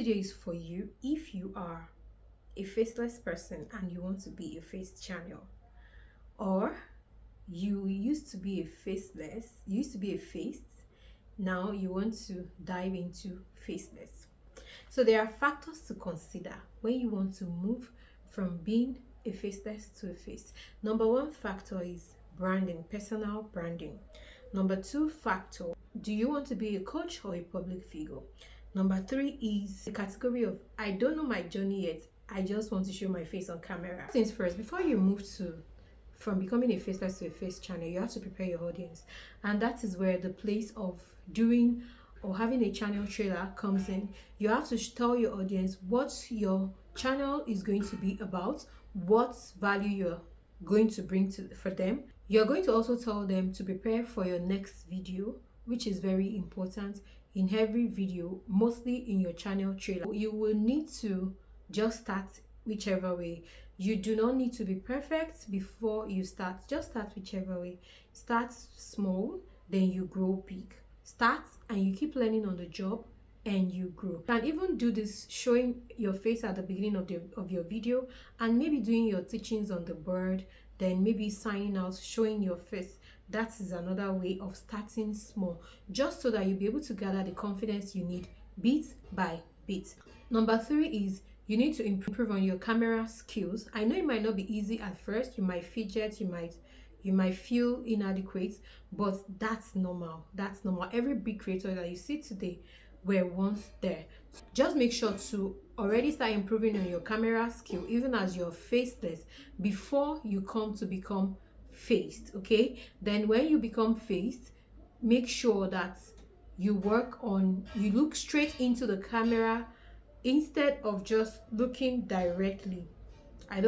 video is for you if you are a faceless person and you want to be a face channel, or you used to be a faceless, you used to be a face, now you want to dive into faceless. So there are factors to consider when you want to move from being a faceless to a face. Number one factor is branding, personal branding. Number two factor, do you want to be a coach or a public figure? Number three is the category of I don't know my journey yet, I just want to show my face on camera. Things first, before you move from becoming a faceless to a face channel, you have to prepare your audience, and that is where the place of doing or having a channel trailer comes in. You have to tell your audience what your channel is going to be about, what value you're going to bring for them. You're going to also tell them to prepare for your next video, which is very important. In every video, mostly in your channel trailer, you will need to just start whichever way. You do not need to be perfect before you start. Just start whichever way. Start small, then you grow big. Start and you keep learning on the job and you grow. You can even do this showing your face at the beginning of your video, and maybe doing your teachings on the board, then maybe signing out, showing your face. That is another way of starting small, just so that you'll be able to gather the confidence you need bit by bit. Number three is you need to improve on your camera skills. I know it might not be easy at first. You might fidget, you might feel inadequate, but that's normal. That's normal. Every big creator that you see today were once there. Just make sure to already start improving on your camera skill, even as you're faceless, before you come to become faced. Okay, then when you become faced, make sure that you look straight into the camera instead of just looking directly. I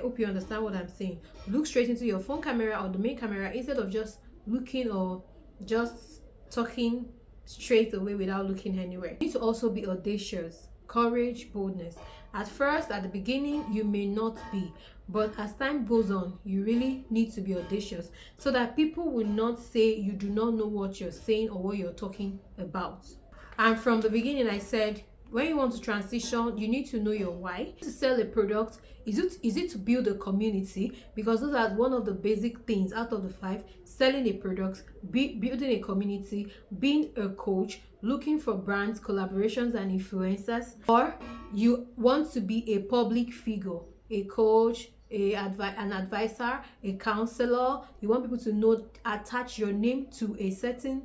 hope you understand what I'm saying. Look straight into your phone camera or the main camera instead of just looking or just talking straight away without looking anywhere. You need to also be audacious. Courage, boldness. At first, at the beginning, you may not be, but as time goes on, you really need to be audacious so that people will not say you do not know what you're saying or what you're talking about. And from the beginning, I said, when you want to transition, you need to know your why. To sell a product, is it to build a community? Because those are one of the basic things out of the 5. Selling a product, building a community, being a coach, looking for brands, collaborations and influencers. Or you want to be a public figure, a coach, an advisor, a counselor. You want people to know, attach your name to a certain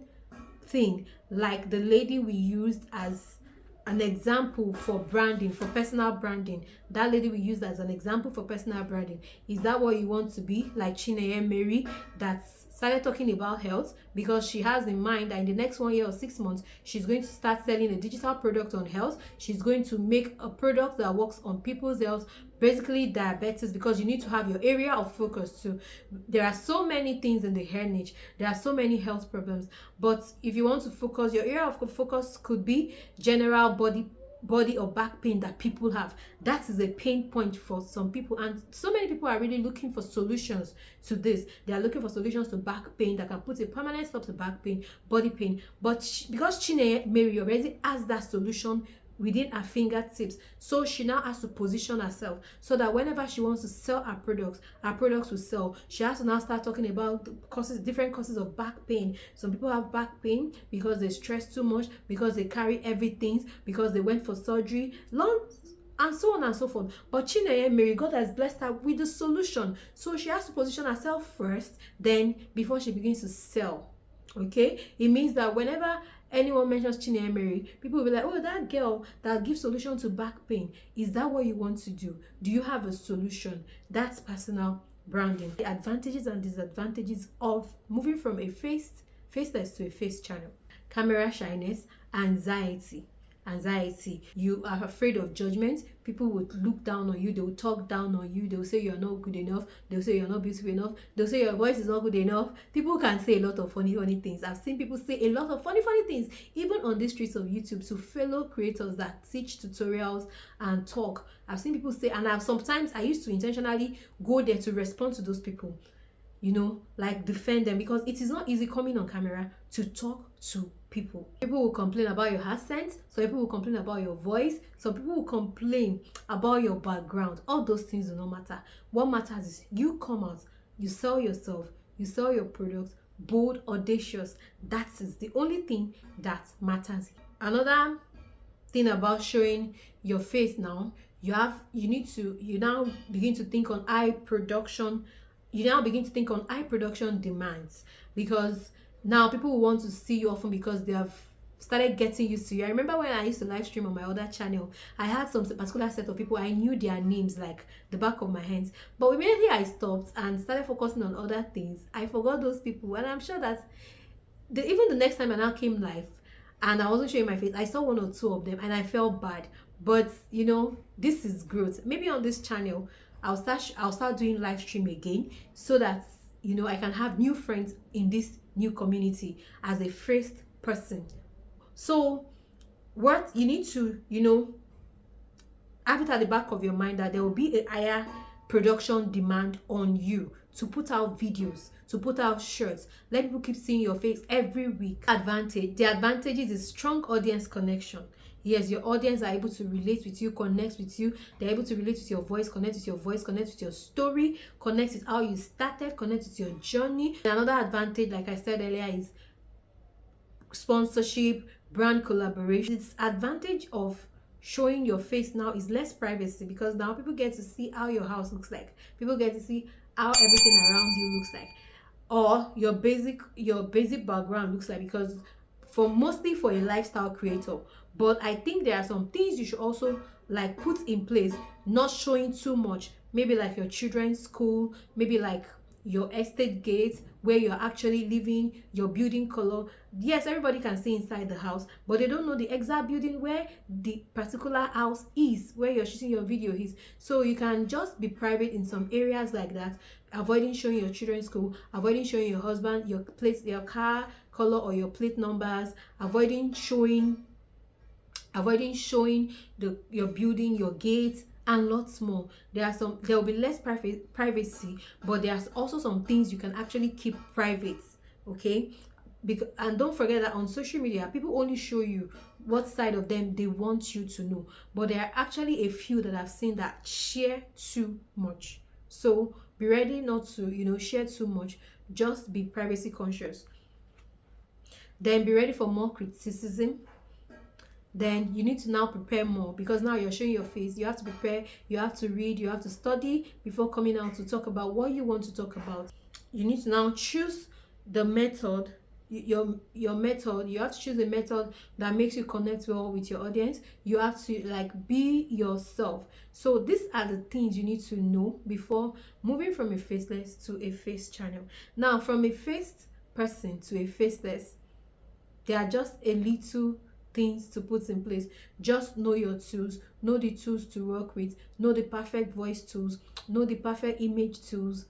thing, like the lady we used as an example for branding, for personal branding. That lady we used as an example for personal branding. Is that what you want to be? Like Chineye Mary, that started talking about health because she has in mind that in the next 1 year or 6 months, she's going to start selling a digital product on health. She's going to make a product that works on people's health, basically diabetes, because you need to have your area of focus too. There are so many things in the hair niche. There are so many health problems, but if you want to focus, your area of focus could be general body or back pain that people have. That is a pain point for some people, and so many people are really looking for solutions to this. They are looking for solutions to back pain that can put a permanent stop to back pain, body pain. But because Chineye Mary already has that solution within her fingertips, so she now has to position herself so that whenever she wants to sell her products will sell. She has to now start talking about different causes of back pain. Some people have back pain because they stress too much, because they carry everything, because they went for surgery, and so on and so forth. But Chineye Mary, God has blessed her with the solution, so she has to position herself first, then before she begins to sell. Okay, it means that whenever anyone mentions Chineye Mary, people will be like, oh, that girl that gives solution to back pain. Is that what you want to do? Do you have a solution? That's personal branding. The advantages and disadvantages of moving from a faceless to a face channel. Camera shyness, anxiety. You are afraid of judgment. People would look down on you. They will talk down on you. They will say you're not good enough. They'll say you're not beautiful enough. They'll say your voice is not good enough. People can say a lot of funny things. I've seen people say a lot of funny things, even on the streets of YouTube, to fellow creators that teach tutorials and talk. I've seen people say, and sometimes I used to intentionally go there to respond to those people, like defend them, because it is not easy coming on camera to talk to people. People will complain about your accent, some people will complain about your voice, some people will complain about your background. All those things do not matter. What matters is you come out, you sell yourself, you sell your products, bold, audacious. That is the only thing that matters. Another thing about showing your face now, you now begin to think on high production, demands, because now people will want to see you often because they have started getting used to you. I remember when I used to live stream on my other channel, I had some particular set of people, I knew their names like the back of my hands, but immediately I stopped and started focusing on other things, I forgot those people. And I'm sure that even the next time I now came live and I wasn't showing my face, I saw one or two of them and I felt bad. But this is growth. Maybe on this channel I'll start doing live stream again, so that I can have new friends in this new community as a first person. So what you need to have it at the back of your mind, that there will be a higher production demand on you to put out videos, to put out shirts, let people keep seeing your face every week. The advantages is strong audience connection. Yes, your audience are able to relate with you, connect with you. They're able to relate with your voice, connect with your voice, connect with your story, connect with how you started, connect with your journey. And another advantage, like I said earlier, is sponsorship, brand collaboration. Its advantage of showing your face now is less privacy, because now people get to see how your house looks like, people get to see how everything around you looks like, or your basic background looks like, because mostly for a lifestyle creator. But I think there are some things you should also like put in place, not showing too much, maybe like your children's school, maybe like your estate gate where you're actually living, your building color. Yes, everybody can see inside the house, but they don't know the exact building where the particular house is, where you're shooting your video is. So you can just be private in some areas like that, avoiding showing your children's school, avoiding showing your husband, your plate, your car color, or your plate numbers, avoiding showing your building, your gate, and lots more. There will be less privacy, but there's also some things you can actually keep private, okay? And don't forget that on social media, people only show you what side of them they want you to know, but there are actually a few that I've seen that share too much. So be ready not to share too much. Just be privacy conscious. Then be ready for more criticism. Then you need to now prepare more, because now you're showing your face. You have to prepare, you have to read, you have to study before coming out to talk about what you want to talk about. You need to now choose the method, your method. You have to choose a method that makes you connect well with your audience. You have to be yourself. So these are the things you need to know before moving from a faceless to a face channel. Now, from a faced person to a faceless, there are just a little things to put in place. Just know your tools, know the tools to work with, know the perfect voice tools, know the perfect image tools,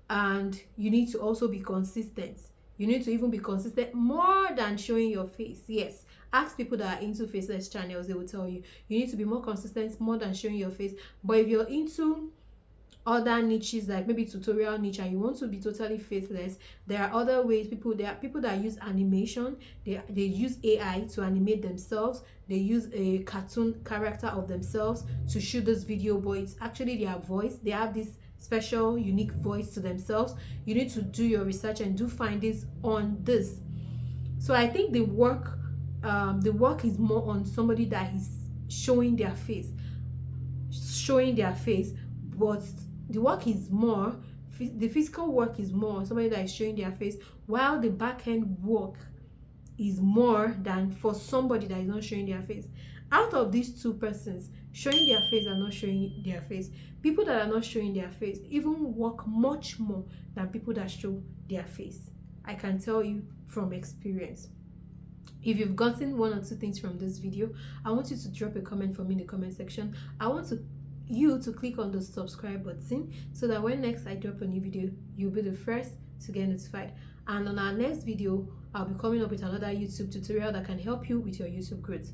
and you need to also be consistent. You need to even be consistent more than showing your face. Yes, ask people that are into faceless channels, they will tell you need to be more consistent more than showing your face. But if you're into other niches, like maybe tutorial niche, and you want to be totally faceless, there are other ways. There are people that use animation. They use AI to animate themselves. They use a cartoon character of themselves to shoot this video, but it's actually their voice. They have this special unique voice to themselves. You need to do your research and do findings on this. So I think the work is more on somebody that is showing their face, but the physical work is more somebody that is showing their face, while the back end work is more than for somebody that is not showing their face. Out of these two persons, showing their face and not showing their face, people that are not showing their face even work much more than people that show their face. I can tell you from experience. If you've gotten one or two things from this video, I want you to drop a comment for me in the comment section. I want you to click on the subscribe button, so that when next I drop a new video, you'll be the first to get notified. And on our next video, I'll be coming up with another YouTube tutorial that can help you with your YouTube growth.